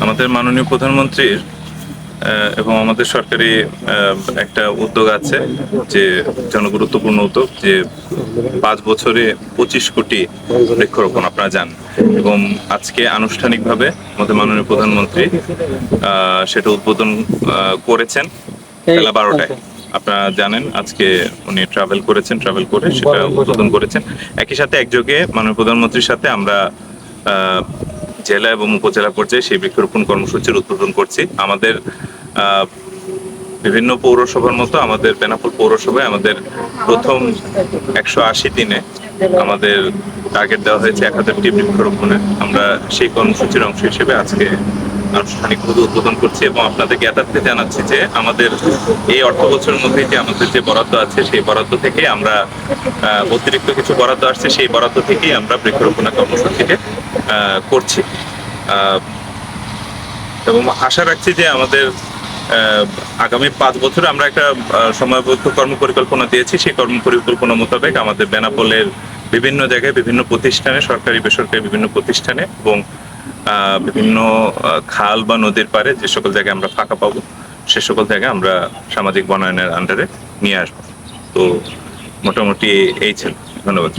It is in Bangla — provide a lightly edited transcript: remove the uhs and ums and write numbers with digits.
আমাদের মাননীয় প্রধানমন্ত্রীর এবং আমাদের সরকারি একটা উদ্যোগ আছে, যে জনগুরুত্বপূর্ণ উদ্যোগ, যে 5 বছরে 25 কোটি বৃক্ষরোপণ আপনারা জানেন। এবং আজকে আনুষ্ঠানিকভাবে আমাদের মাননীয় প্রধানমন্ত্রী সেটা উদ্বোধন করেছেন বেলা 12টায়। আপনারা জানেন আজকে উনি ট্রাভেল করে সেটা উদ্বোধন করেছেন। একই সাথে একযোগে মাননীয় প্রধানমন্ত্রীর সাথে আমরা জেলা এবং উপজেলা পর্যায়ে সেই বৃক্ষরোপণ কর্মসূচির উদ্বোধন করছি। আমাদের বিভিন্ন পৌরসভার মতো আমাদের বেনাপোল পৌরসভায় আমাদের প্রথম 180 দিনে আমাদের টার্গেট দেওয়া হয়েছে 1000টি বৃক্ষরোপণের। আমরা সেই কর্মসূচির অংশ হিসেবে আজকে আনুষ্ঠানিকভাবে উদ্বোধন করছি এবং আপনাদেরকে এটাতে জানাচ্ছি যে আমাদের এই অর্থ বছরের মধ্যে যে আমাদের যে বরাদ্দ আছে সেই বরাদ্দ থেকে আমরা অতিরিক্ত কিছু বরাদ্দ আসছে, সেই বরাদ্দ থেকেই আমরা বৃক্ষরোপণের কর্মসূচিকে করছি এবং আশা রাখছি যে আমাদের আগামী 5 বছরে আমরা একটা সময়বদ্ধ কর্ম পরিকল্পনা দিয়েছি। সেই কর্ম পরিকল্পনা মোতাবেক আমাদের বেনাপোলের বিভিন্ন জায়গায়, বিভিন্ন প্রতিষ্ঠানে, সরকারি বেসরকারি বিভিন্ন প্রতিষ্ঠানে এবং বিভিন্ন খাল বা নদীর পাড়ে যে সকল জায়গায় আমরা ফাঁকা পাবো, সে সকল জায়গায় আমরা সামাজিক বনায়নের আন্ডারে নিয়ে আসবো। তো মোটামুটি এই ছিল। ধন্যবাদ।